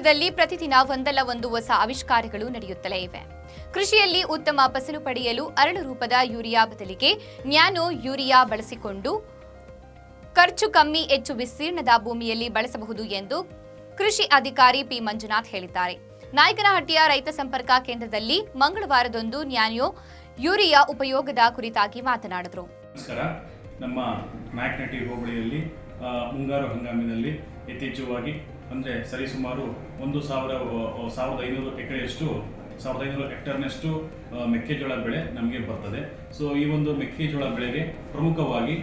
ಕ್ಷೇತ್ರದಲ್ಲಿ ಪ್ರತಿದಿನ ಒಂದಲ್ಲ ಒಂದು ಹೊಸ ಆವಿಷ್ಕಾರಗಳು ನಡೆಯುತ್ತಲೇ ಇವೆ. ಕೃಷಿಯಲ್ಲಿ ಉತ್ತಮ ಫಸಲು ಪಡೆಯಲು ಅರಳು ರೂಪದ ಯೂರಿಯಾ ಬದಲಿಗೆ ನ್ಯಾನೋ ಯೂರಿಯಾ ಬಳಸಿಕೊಂಡು ಖರ್ಚು ಕಮ್ಮಿ, ಹೆಚ್ಚು ವಿಸ್ತೀರ್ಣದ ಭೂಮಿಯಲ್ಲಿ ಬಳಸಬಹುದು ಎಂದು ಕೃಷಿ ಅಧಿಕಾರಿ ಪಿ ಮಂಜುನಾಥ್ ಹೇಳಿದ್ದಾರೆ. ನಾಯಕನಹಟ್ಟಿಯ ರೈತ ಸಂಪರ್ಕ ಕೇಂದ್ರದಲ್ಲಿ ಮಂಗಳವಾರದಂದು ನ್ಯಾನೋ ಯೂರಿಯಾ ಉಪಯೋಗದ ಕುರಿತಾಗಿ ಮಾತನಾಡಿದರು. ನಮಸ್ಕಾರ. ನಮ್ಮ ನಾಯಕನಹಟ್ಟಿ ಹೋಬಳಿಯಲ್ಲಿ ಮುಂಗಾರು ಹಂಗಾಮಿನಲ್ಲಿ ಯಥೇಚ್ಛವಾಗಿ ಅಂದರೆ ಸರಿಸುಮಾರು 1,500 ಎಕರೆಯಷ್ಟು 1,500 ಹೆಕ್ಟೇರ್ನಷ್ಟು ಮೆಕ್ಕೆಜೋಳ ಬೆಳೆ ನಮಗೆ ಬರ್ತದೆ. ಸೊ ಈ ಒಂದು ಮೆಕ್ಕೆಜೋಳ ಬೆಳೆಗೆ ಪ್ರಮುಖವಾಗಿ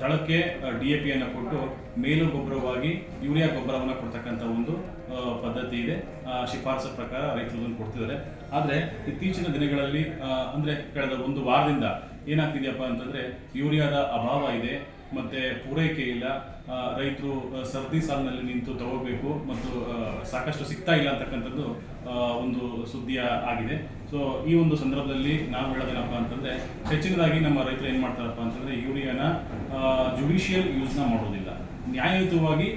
ತಳಕ್ಕೆ DAPಯನ್ನು ಕೊಟ್ಟು ಮೇಲು ಗೊಬ್ಬರವಾಗಿ ಯೂರಿಯಾ ಗೊಬ್ಬರವನ್ನು ಕೊಡ್ತಕ್ಕಂಥ ಒಂದು ಪದ್ಧತಿ ಇದೆ. ಶಿಫಾರಸು ಪ್ರಕಾರ ರೈತರು ಕೊಡ್ತಿದ್ದಾರೆ. ಆದರೆ ಇತ್ತೀಚಿನ ದಿನಗಳಲ್ಲಿ ಅಂದರೆ ಕಳೆದ ಒಂದು ವಾರದಿಂದ ಏನಾಗ್ತಿದೆಯಪ್ಪ ಅಂತಂದರೆ ಯೂರಿಯಾದ ಅಭಾವ ಇದೆ ಮತ್ತು ಪೂರೈಕೆ ಇಲ್ಲ. ರೈತರು ಸರ್ದಿ ಸಾಲಿನಲ್ಲಿ ನಿಂತು ತಗೋಬೇಕು ಮತ್ತು ಸಾಕಷ್ಟು ಸಿಗ್ತಾ ಇಲ್ಲ ಅಂತಕ್ಕಂಥದ್ದು ಒಂದು ಸುದ್ದಿ ಆಗಿದೆ. ಸೊ ಈ ಒಂದು ಸಂದರ್ಭದಲ್ಲಿ ನಾವು ಹೇಳೋದೇನಪ್ಪ ಅಂತಂದರೆ ಹೆಚ್ಚಿನದಾಗಿ ನಮ್ಮ ರೈತರು ಏನು ಮಾಡ್ತಾರಪ್ಪ ಅಂತಂದರೆ ಯೂರಿಯಾನ ಜುಡಿಷಿಯಲ್ ಯೂಸ್ನ ಮಾಡೋದಿಲ್ಲ, ನ್ಯಾಯಯುತವಾಗಿ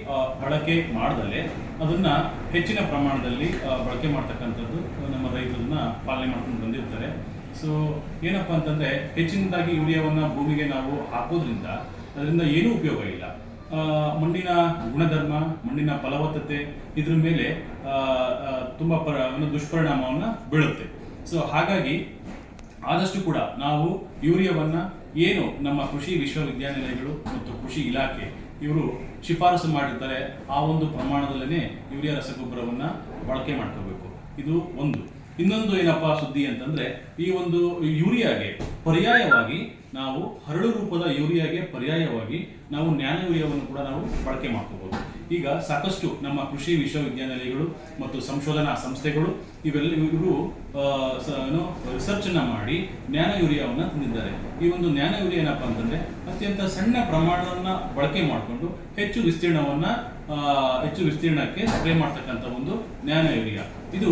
ಬಳಕೆ ಮಾಡ್ದಲೇ ಅದನ್ನು ಹೆಚ್ಚಿನ ಪ್ರಮಾಣದಲ್ಲಿ ಬಳಕೆ ಮಾಡ್ತಕ್ಕಂಥದ್ದು ನಮ್ಮ ರೈತರನ್ನ ಪಾಲನೆ ಮಾಡ್ಕೊಂಡು ಬಂದಿರ್ತಾರೆ. ಸೊ ಏನಪ್ಪ ಅಂತಂದರೆ ಹೆಚ್ಚಿನದಾಗಿ ಯೂರಿಯಾವನ್ನು ಭೂಮಿಗೆ ನಾವು ಹಾಕೋದ್ರಿಂದ ಅದರಿಂದ ಏನೂ ಉಪಯೋಗ ಇಲ್ಲ. ಮಣ್ಣಿನ ಗುಣಧರ್ಮ, ಮಣ್ಣಿನ ಫಲವತ್ತತೆ ಇದ್ರ ಮೇಲೆ ತುಂಬ ದುಷ್ಪರಿಣಾಮವನ್ನು ಬೀಳುತ್ತೆ. ಸೊ ಹಾಗಾಗಿ ಆದಷ್ಟು ಕೂಡ ನಾವು ಯೂರಿಯಾವನ್ನು ಏನು ನಮ್ಮ ಕೃಷಿ ವಿಶ್ವವಿದ್ಯಾನಿಲಯಗಳು ಮತ್ತು ಕೃಷಿ ಇಲಾಖೆ ಇವರು ಶಿಫಾರಸು ಮಾಡಿರ್ತಾರೆ ಆ ಒಂದು ಪ್ರಮಾಣದಲ್ಲೇ ಯೂರಿಯಾ ರಸಗೊಬ್ಬರವನ್ನು ಬಳಕೆ ಮಾಡ್ಕೋಬೇಕು. ಇದು ಒಂದು. ಇನ್ನೊಂದು ಏನಪ್ಪ ಸುದ್ದಿ ಅಂತಂದರೆ ಈ ಒಂದು ಯೂರಿಯಾಗೆ ಪರ್ಯಾಯವಾಗಿ ನಾವು ಹರಳು ರೂಪದ ಯೂರಿಯಾಗೆ ಪರ್ಯಾಯವಾಗಿ ನಾವು ನ್ಯಾನೋ ಯೂರಿಯಾವನ್ನು ಕೂಡ ನಾವು ಬಳಕೆ ಮಾಡ್ಕೋಬಹುದು. ಈಗ ಸಾಕಷ್ಟು ನಮ್ಮ ಕೃಷಿ ವಿಶ್ವವಿದ್ಯಾನಿಲಯಗಳು ಮತ್ತು ಸಂಶೋಧನಾ ಸಂಸ್ಥೆಗಳು ಇವರು ರಿಸರ್ಚನ್ನು ಮಾಡಿ ನ್ಯಾನೋ ಯೂರಿಯಾವನ್ನು ತಂದಿದ್ದಾರೆ. ಈ ಒಂದು ನ್ಯಾನೋ ಯೂರಿಯಾ ಏನಪ್ಪ ಅಂತಂದರೆ ಅತ್ಯಂತ ಸಣ್ಣ ಪ್ರಮಾಣವನ್ನು ಬಳಕೆ ಮಾಡಿಕೊಂಡು ಹೆಚ್ಚು ವಿಸ್ತೀರ್ಣಕ್ಕೆ ಸ್ಪ್ರೇ ಮಾಡ್ತಕ್ಕಂಥ ಒಂದು ನ್ಯಾನೋ ಯೂರಿಯಾ. ಇದು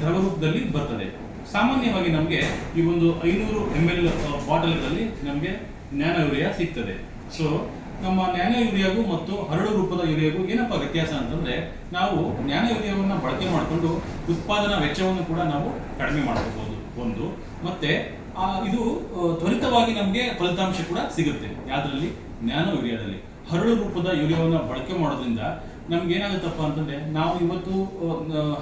ದ್ರವ ರೂಪದಲ್ಲಿ ಬರ್ತದೆ. ಸಾಮಾನ್ಯವಾಗಿ ನಮಗೆ ಈ ಒಂದು 500 ml ಬಾಟಲ್ಗಳಲ್ಲಿ ನಮಗೆ ನ್ಯಾನೋ ಯೂರಿಯಾ ಸಿಗ್ತದೆ. ಸೊ ನಮ್ಮ ನ್ಯಾನೋ ಯೂರಿಯಾಗೂ ಮತ್ತು ಹರಳು ರೂಪದ ಯೂರಿಯಾಗೂ ಏನಪ್ಪ ವ್ಯತ್ಯಾಸ ಅಂತಂದರೆ ನಾವು ನ್ಯಾನೋ ಯೂರಿಯಾವನ್ನು ಬಳಕೆ ಮಾಡಿಕೊಂಡು ಉತ್ಪಾದನಾ ವೆಚ್ಚವನ್ನು ಕೂಡ ನಾವು ಕಡಿಮೆ ಮಾಡ್ಕೋಬಹುದು ಒಂದು. ಮತ್ತು ಇದು ತ್ವರಿತವಾಗಿ ನಮಗೆ ಫಲಿತಾಂಶ ಕೂಡ ಸಿಗುತ್ತೆ. ಯಾವುದರಲ್ಲಿ? ನ್ಯಾನೋ ಯೂರಿಯಾದಲ್ಲಿ. ಹರಳು ರೂಪದ ಯೂರಿಯಾವನ್ನು ಬಳಕೆ ಮಾಡೋದ್ರಿಂದ ನಮ್ಗೆ ಏನಾಗುತ್ತಪ್ಪ ಅಂತಂದರೆ ನಾವು ಇವತ್ತು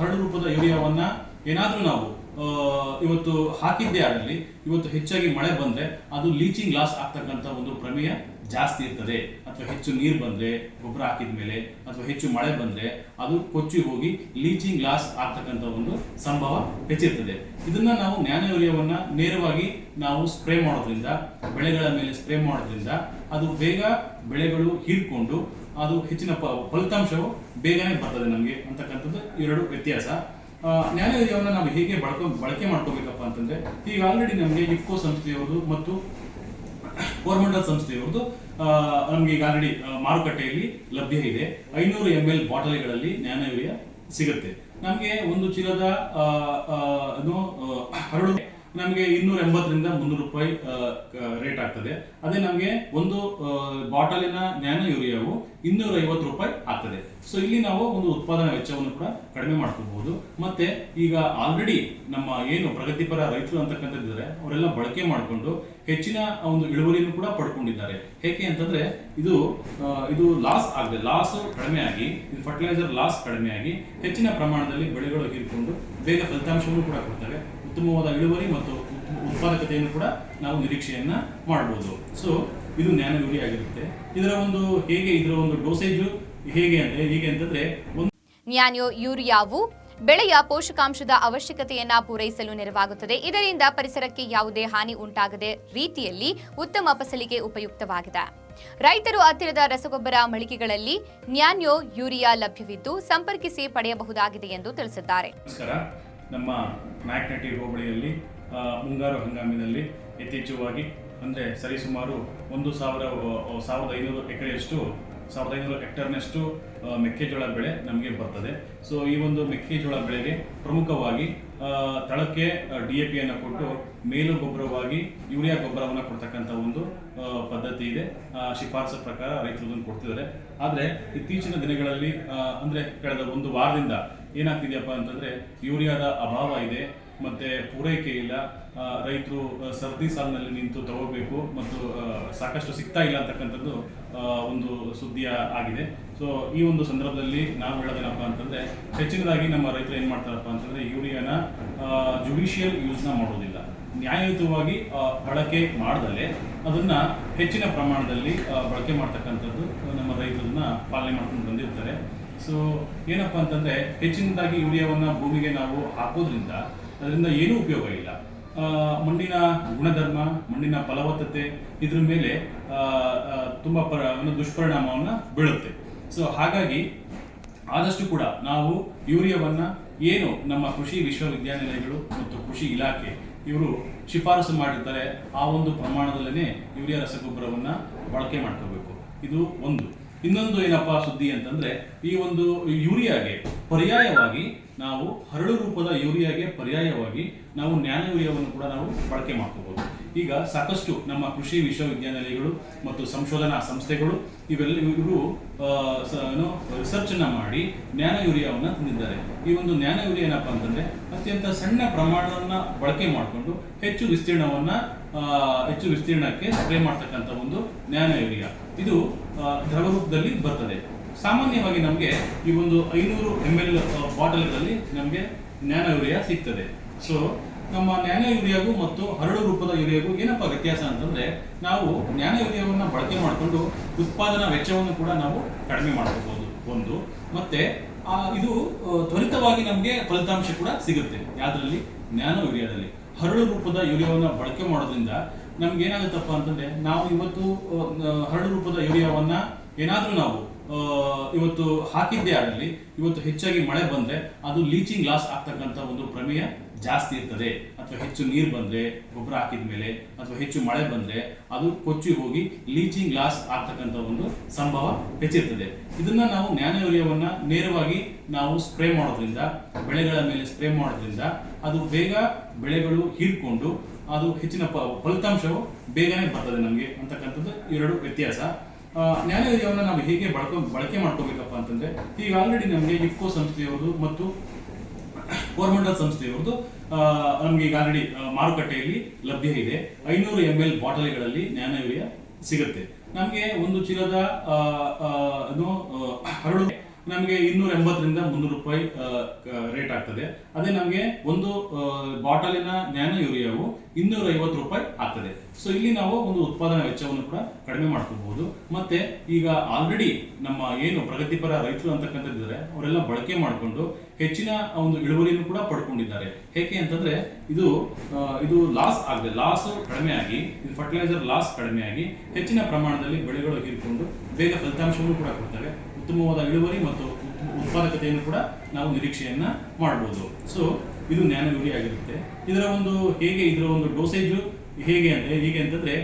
ಹರಳು ರೂಪದ ಯೂರಿಯಾವನ್ನು ಏನಾದರೂ ನಾವು ಇವತ್ತು ಹಾಕಿದ್ದೇ ಆಗಲಿ, ಇವತ್ತು ಹೆಚ್ಚಾಗಿ ಮಳೆ ಬಂದರೆ ಅದು ಲೀಚಿಂಗ್ ಲಾಸ್ ಆಗ್ತಕ್ಕಂಥ ಒಂದು ಪ್ರಮೇಯ ಜಾಸ್ತಿ ಇರ್ತದೆ. ಅಥವಾ ಹೆಚ್ಚು ನೀರು ಬಂದರೆ ಗೊಬ್ಬರ ಹಾಕಿದ ಮೇಲೆ ಅಥವಾ ಹೆಚ್ಚು ಮಳೆ ಬಂದರೆ ಅದು ಕೊಚ್ಚಿ ಹೋಗಿ ಲೀಚಿಂಗ್ ಲಾಸ್ ಆಗ್ತಕ್ಕಂಥ ಒಂದು ಸಂಭವ ಹೆಚ್ಚಿರ್ತದೆ. ಇದನ್ನು ನಾವು ನ್ಯಾನೋ ಯೂರಿಯಾವನ್ನು ನೇರವಾಗಿ ನಾವು ಸ್ಪ್ರೇ ಮಾಡೋದ್ರಿಂದ, ಬೆಳೆಗಳ ಮೇಲೆ ಸ್ಪ್ರೇ ಮಾಡೋದ್ರಿಂದ ಅದು ಬೇಗ ಬೆಳೆಗಳು ಹೀರ್ಕೊಂಡು ಅದು ಹೆಚ್ಚಿನ ಫಲಿತಾಂಶವು ಬೇಗನೆ ಬರ್ತದೆ ನಮಗೆ ಅಂತಕ್ಕಂಥದ್ದು ಎರಡು ವ್ಯತ್ಯಾಸ. ನ್ಯಾನೋ ಯೂರಿಯಾವನ್ನು ನಾವು ಹೇಗೆ ಬಳಕೆ ಮಾಡ್ಕೋಬೇಕಪ್ಪ ಅಂತಂದರೆ ಈಗ ಆಲ್ರೆಡಿ ನಮಗೆ ಇಫ್ಕೋ ಸಂಸ್ಥೆಯವರು ಮತ್ತು ಕೋರಮಂಡಲ್ ಸಂಸ್ಥೆಯವ್ರದ್ದು ನಮಗೆ ಈಗ ಆಲ್ರೆಡಿ ಮಾರುಕಟ್ಟೆಯಲ್ಲಿ ಲಭ್ಯ ಇದೆ. 500 ml ಬಾಟಲಿಗಳಲ್ಲಿ ನ್ಯಾನೋ ಯೂರಿಯಾ ಸಿಗುತ್ತೆ. ನಮಗೆ ಒಂದು ಚೀಲದ ಹರಳು ನಮಗೆ 280 ರಿಂದ 300 ರೂಪಾಯಿ ರೇಟ್ ಆಗ್ತದೆ. ಅದೇ ನಮಗೆ ಒಂದು ಬಾಟಲಿನ ನ್ಯಾನೋ ಯೂರಿಯಾವು 250 ರೂಪಾಯಿ ಆಗ್ತದೆ. ಸೊ ಇಲ್ಲಿ ನಾವು ಒಂದು ಉತ್ಪಾದನಾ ವೆಚ್ಚವನ್ನು ಕೂಡ ಕಡಿಮೆ ಮಾಡ್ಕೋಬಹುದು. ಮತ್ತೆ ಈಗ ಆಲ್ರೆಡಿ ನಮ್ಮ ಏನು ಪ್ರಗತಿಪರ ರೈತರು ಅಂತಕ್ಕಂಥದ್ದಿದ್ದಾರೆ ಅವರೆಲ್ಲ ಬಳಕೆ ಮಾಡಿಕೊಂಡು ಹೆಚ್ಚಿನ ಒಂದು ಇಳುವರಿಯನ್ನು ಕೂಡ ಪಡ್ಕೊಂಡಿದ್ದಾರೆ. ಹೇಗೆ ಅಂತಂದ್ರೆ ಇದು ಲಾಸ್ ಆಗದೆ, ಲಾಸ್ ಕಡಿಮೆ ಆಗಿ, ಫರ್ಟಿಲೈಸರ್ ಲಾಸ್ ಕಡಿಮೆ ಆಗಿ ಹೆಚ್ಚಿನ ಪ್ರಮಾಣದಲ್ಲಿ ಬೆಳೆಗಳು ಹೀರಿಕೊಂಡು ಬೇಗ ಫಲಿತಾಂಶವನ್ನು ಕೂಡ ಕೊಡ್ತವೆ. ಉತ್ತಮವಾದ ಇಳುವರಿ ಮತ್ತು ಉತ್ಪಾದಕತೆಯನ್ನು ಕೂಡ ನಾವು ನಿರೀಕ್ಷೆಯನ್ನ ಮಾಡಬಹುದು. ಸೊ ಇದು ನ್ಯಾನೋ ಯೂರಿಯಾ ಆಗಿರುತ್ತೆ. ಇದರ ಒಂದು ಡೋಸೇಜ್ ಹೇಗೆ ಅಂತಂದ್ರೆ ನ್ಯಾನೋ ಯೂರಿಯಾವು ಬೆಳೆಯ ಪೋಷಕಾಂಶದ ಅವಶ್ಯಕತೆಯನ್ನ ಪೂರೈಸಲು ನೆರವಾಗುತ್ತದೆ. ಇದರಿಂದ ಪರಿಸರಕ್ಕೆ ಯಾವುದೇ ಹಾನಿ ಉಂಟಾಗದೆ ರೀತಿಯಲ್ಲಿ ಉತ್ತಮ ಫಸಲಿಗೆ ಉಪಯುಕ್ತವಾಗಿದೆ. ರೈತರು ಹತ್ತಿರದ ರಸಗೊಬ್ಬರ ಮಳಿಗೆಗಳಲ್ಲಿ ನ್ಯಾನೋ ಯೂರಿಯಾ ಲಭ್ಯವಿದ್ದು ಸಂಪರ್ಕಿಸಿ ಪಡೆಯಬಹುದಾಗಿದೆ ಎಂದು ತಿಳಿಸಿದ್ದಾರೆ. ನಮ್ಮ ನಾಯಕನಹಟ್ಟಿ ಹೋಬಳಿಯಲ್ಲಿ ಮುಂಗಾರು ಹಂಗಾಮಿನಲ್ಲಿ ಯಥೇಚ್ಛವಾಗಿ ಅಂದರೆ ಸರಿಸುಮಾರು 1,500 ಎಕರೆಯಷ್ಟು 1,500 ಹೆಕ್ಟೇರ್ನಷ್ಟು ಮೆಕ್ಕೆಜೋಳ ಬೆಳೆ ನಮಗೆ ಬರ್ತದೆ. ಸೊ ಈ ಒಂದು ಮೆಕ್ಕೆಜೋಳ ಬೆಳೆಗೆ ಪ್ರಮುಖವಾಗಿ ತಳಕ್ಕೆ DAPಯನ್ನು ಕೊಟ್ಟು ಮೇಲು ಗೊಬ್ಬರವಾಗಿ ಯೂರಿಯಾ ಗೊಬ್ಬರವನ್ನು ಕೊಡ್ತಕ್ಕಂಥ ಒಂದು ಪದ್ಧತಿ ಇದೆ. ಶಿಫಾರಸು ಪ್ರಕಾರ ರೈತರು ಕೊಡ್ತಿದ್ದಾರೆ. ಆದರೆ ಇತ್ತೀಚಿನ ದಿನಗಳಲ್ಲಿ ಅಂದರೆ ಕಳೆದ ಒಂದು ವಾರದಿಂದ ಏನಾಗ್ತಿದೆಯಪ್ಪ ಅಂತಂದರೆ ಯೂರಿಯಾದ ಅಭಾವ ಇದೆ ಮತ್ತು ಪೂರೈಕೆ ಇಲ್ಲ. ರೈತರು ಸರದಿ ಸಾಲಿನಲ್ಲಿ ನಿಂತು ತಗೋಬೇಕು ಮತ್ತು ಸಾಕಷ್ಟು ಸಿಗ್ತಾ ಇಲ್ಲ ಅಂತಕ್ಕಂಥದ್ದು ಒಂದು ಸುದ್ದಿಯ ಆಗಿದೆ. ಸೊ ಈ ಒಂದು ಸಂದರ್ಭದಲ್ಲಿ ನಾವು ಹೇಳೋದೇನಪ್ಪ ಅಂತಂದರೆ ಹೆಚ್ಚಿನದಾಗಿ ನಮ್ಮ ರೈತರು ಏನು ಮಾಡ್ತಾರಪ್ಪ ಅಂತಂದರೆ ಯೂರಿಯಾನ ಜುಡಿಷಿಯಲ್ ಯೂಸ್ನ ಮಾಡೋದಿಲ್ಲ, ನ್ಯಾಯಯುತವಾಗಿ ಬಳಕೆ ಮಾಡದಲ್ಲೇ ಅದನ್ನು ಹೆಚ್ಚಿನ ಪ್ರಮಾಣದಲ್ಲಿ ಬಳಕೆ ಮಾಡ್ತಕ್ಕಂಥದ್ದು ನಮ್ಮ ರೈತರನ್ನ ಪಾಲನೆ ಮಾಡ್ಕೊಂಡು ಬಂದಿರ್ತಾರೆ. ಸೊ ಏನಪ್ಪ ಅಂತಂದರೆ ಹೆಚ್ಚಿನದಾಗಿ ಯೂರಿಯಾವನ್ನು ಭೂಮಿಗೆ ನಾವು ಹಾಕೋದ್ರಿಂದ ಅದರಿಂದ ಏನೂ ಉಪಯೋಗ ಇಲ್ಲ. ಮಣ್ಣಿನ ಗುಣಧರ್ಮ, ಮಣ್ಣಿನ ಫಲವತ್ತತೆ ಇದ್ರ ಮೇಲೆ ತುಂಬ ದುಷ್ಪರಿಣಾಮವನ್ನು ಬೀಳುತ್ತೆ. ಸೊ ಹಾಗಾಗಿ ಆದಷ್ಟು ಕೂಡ ನಾವು ಯೂರಿಯಾವನ್ನು ಏನು ನಮ್ಮ ಕೃಷಿ ವಿಶ್ವವಿದ್ಯಾನಿಲಯಗಳು ಮತ್ತು ಕೃಷಿ ಇಲಾಖೆ ಇವರು ಶಿಫಾರಸು ಮಾಡಿರ್ತಾರೆ ಆ ಒಂದು ಪ್ರಮಾಣದಲ್ಲೇ ಯೂರಿಯಾ ರಸಗೊಬ್ಬರವನ್ನು ಬಳಕೆ ಮಾಡ್ಕೋಬೇಕು. ಇದು ಒಂದು. ಇನ್ನೊಂದು ಏನಪ್ಪ ಸುದ್ದಿ ಅಂತಂದರೆ ಈ ಒಂದು ಯೂರಿಯಾಗೆ ಪರ್ಯಾಯವಾಗಿ ನಾವು ಹರಳು ರೂಪದ ಯೂರಿಯಾಗೆ ಪರ್ಯಾಯವಾಗಿ ನಾವು ನ್ಯಾನೋ ಯೂರಿಯಾವನ್ನು ಕೂಡ ನಾವು ಬಳಕೆ ಮಾಡ್ಕೋಬಹುದು. ಈಗ ಸಾಕಷ್ಟು ನಮ್ಮ ಕೃಷಿ ವಿಶ್ವವಿದ್ಯಾನಿಲಯಗಳು ಮತ್ತು ಸಂಶೋಧನಾ ಸಂಸ್ಥೆಗಳು ಇವರು ರಿಸರ್ಚನ್ನು ಮಾಡಿ ನ್ಯಾನೋ ಯೂರಿಯಾವನ್ನು ತಂದಿದ್ದಾರೆ. ಈ ಒಂದು ನ್ಯಾನೋ ಯೂರಿಯಾ ಏನಪ್ಪ ಅಂತಂದರೆ ಅತ್ಯಂತ ಸಣ್ಣ ಪ್ರಮಾಣವನ್ನು ಬಳಕೆ ಮಾಡಿಕೊಂಡು ಹೆಚ್ಚು ವಿಸ್ತೀರ್ಣಕ್ಕೆ ಸ್ಪ್ರೇ ಮಾಡ್ತಕ್ಕಂಥ ಒಂದು ನ್ಯಾನೋ ಯೂರಿಯಾ. ಇದು ದ್ರವ ರೂಪದಲ್ಲಿ ಬರ್ತದೆ. ಸಾಮಾನ್ಯವಾಗಿ ನಮಗೆ ಈ ಒಂದು 500 ml ಬಾಟಲ್ಗಳಲ್ಲಿ ನಮಗೆ ನ್ಯಾನೋ ಯೂರಿಯಾ ಸಿಗ್ತದೆ. ಸೊ ನಮ್ಮ ನ್ಯಾನೋ ಯೂರಿಯಾಗೂ ಮತ್ತು ಹರಳು ರೂಪದ ಯೂರಿಯಾಗೂ ಏನಪ್ಪ ವ್ಯತ್ಯಾಸ ಅಂತಂದರೆ ನಾವು ನ್ಯಾನೋ ಯೂರಿಯಾವನ್ನು ಬಳಕೆ ಮಾಡಿಕೊಂಡು ಉತ್ಪಾದನಾ ವೆಚ್ಚವನ್ನು ಕೂಡ ನಾವು ಕಡಿಮೆ ಮಾಡ್ಕೋಬಹುದು ಒಂದು. ಮತ್ತು ಇದು ತ್ವರಿತವಾಗಿ ನಮಗೆ ಫಲಿತಾಂಶ ಕೂಡ ಸಿಗುತ್ತೆ. ಯಾವುದರಲ್ಲಿ? ನ್ಯಾನೋ ಯೂರಿಯಾದಲ್ಲಿ. ಹರಳು ರೂಪದ ಯೂರಿಯಾವನ್ನು ಬಳಕೆ ಮಾಡೋದ್ರಿಂದ ನಮ್ಗೆ ಏನಾಗುತ್ತಪ್ಪ ಅಂತಂದರೆ ನಾವು ಇವತ್ತು ಹರಳು ರೂಪದ ಯೂರಿಯಾವನ್ನು ಏನಾದರೂ ನಾವು ಇವತ್ತು ಹಾಕಿದ್ದೇ ಆಗಲಿ, ಇವತ್ತು ಹೆಚ್ಚಾಗಿ ಮಳೆ ಬಂದರೆ ಅದು ಲೀಚಿಂಗ್ ಲಾಸ್ ಆಗ್ತಕ್ಕಂಥ ಒಂದು ಪ್ರಮೇಯ ಜಾಸ್ತಿ ಇರ್ತದೆ. ಅಥವಾ ಹೆಚ್ಚು ನೀರು ಬಂದರೆ ಗೊಬ್ಬರ ಹಾಕಿದ ಮೇಲೆ ಅಥವಾ ಹೆಚ್ಚು ಮಳೆ ಬಂದರೆ ಅದು ಕೊಚ್ಚಿ ಹೋಗಿ ಲೀಚಿಂಗ್ ಲಾಸ್ ಆಗ್ತಕ್ಕಂಥ ಒಂದು ಸಂಭವ ಹೆಚ್ಚಿರ್ತದೆ. ಇದನ್ನು ನಾವು ನ್ಯಾನೋ ಯೂರಿಯಾವನ್ನು ನೇರವಾಗಿ ನಾವು ಸ್ಪ್ರೇ ಮಾಡೋದ್ರಿಂದ, ಬೆಳೆಗಳ ಮೇಲೆ ಸ್ಪ್ರೇ ಮಾಡೋದ್ರಿಂದ ಅದು ಬೇಗ ಬೆಳೆಗಳು ಹೀರ್ಕೊಂಡು ಅದು ಹೆಚ್ಚಿನ ಫಲಿತಾಂಶವು ಬೇಗನೆ ಬರ್ತದೆ ನಮಗೆ ಅಂತಕ್ಕಂಥದ್ದು ಎರಡು ವ್ಯತ್ಯಾಸ. ನ್ಯಾನೋ ಯೂರಿಯಾವನ್ನು ನಾವು ಹೇಗೆ ಬಳಕೆ ಮಾಡ್ಕೋಬೇಕಪ್ಪ ಅಂತಂದರೆ ಈಗ ಆಲ್ರೆಡಿ ನಮಗೆ ಇಫ್ಕೋ ಸಂಸ್ಥೆಯವರು ಮತ್ತು ಕೋರಮಂಡಲ್ ಸಂಸ್ಥೆಯವ್ರದ್ದು ನಮಗೆ ಈಗ ಆಲ್ರೆಡಿ ಮಾರುಕಟ್ಟೆಯಲ್ಲಿ ಲಭ್ಯ ಇದೆ. 500 ml ಬಾಟಲಿಗಳಲ್ಲಿ ನ್ಯಾನೋ ಯೂರಿಯಾ ಸಿಗುತ್ತೆ. ನಮಗೆ ಒಂದು ಚೀಲದ ಹರಳು ನಮಗೆ 280ರಿಂದ 300 ರೂಪಾಯಿ ರೇಟ್ ಆಗ್ತದೆ. ಅದೇ ನಮಗೆ ಒಂದು ಬಾಟಲಿನ ನ್ಯಾನೋ ಯೂರಿಯಾವು 250 ರೂಪಾಯಿ ಆಗ್ತದೆ. ಸೊ ಇಲ್ಲಿ ನಾವು ಒಂದು ಉತ್ಪಾದನಾ ವೆಚ್ಚವನ್ನು ಕೂಡ ಕಡಿಮೆ ಮಾಡ್ಕೋಬಹುದು. ಮತ್ತೆ ಈಗ ಆಲ್ರೆಡಿ ನಮ್ಮ ಏನು ಪ್ರಗತಿಪರ ರೈತರು ಅಂತಕ್ಕಂಥದ್ದಿದ್ದಾರೆ ಅವರೆಲ್ಲ ಬಳಕೆ ಮಾಡಿಕೊಂಡು ಹೆಚ್ಚಿನ ಒಂದು ಇಳುವರಿಯನ್ನು ಕೂಡ ಪಡ್ಕೊಂಡಿದ್ದಾರೆ. ಹೇಗೆ ಅಂತಂದ್ರೆ ಇದು ಲಾಸ್ ಕಡಿಮೆ ಆಗಿ, ಇದು ಫರ್ಟಿಲೈಸರ್ ಲಾಸ್ ಕಡಿಮೆ ಆಗಿ ಹೆಚ್ಚಿನ ಪ್ರಮಾಣದಲ್ಲಿ ಬೆಳೆಗಳು ಹೀರಿಕೊಂಡು ಬೇಗ ಫಲಿತಾಂಶವನ್ನು ಕೂಡ ಕೊಡ್ತವೆ. ಉತ್ತಮವಾದ ಇಳುವರಿ ಮತ್ತು ಉತ್ಪಾದಕತೆಯನ್ನು ಕೂಡ ನಾವು ನಿರೀಕ್ಷೆಯನ್ನ ಮಾಡಬಹುದು. ಸೊ ಇದು ನ್ಯಾನೋ ಯೂರಿಯಾ ಆಗಿರುತ್ತೆ. ಇದರ ಒಂದು ಡೋಸೇಜು ಹೇಗೆ ಅಂತಂದ್ರೆ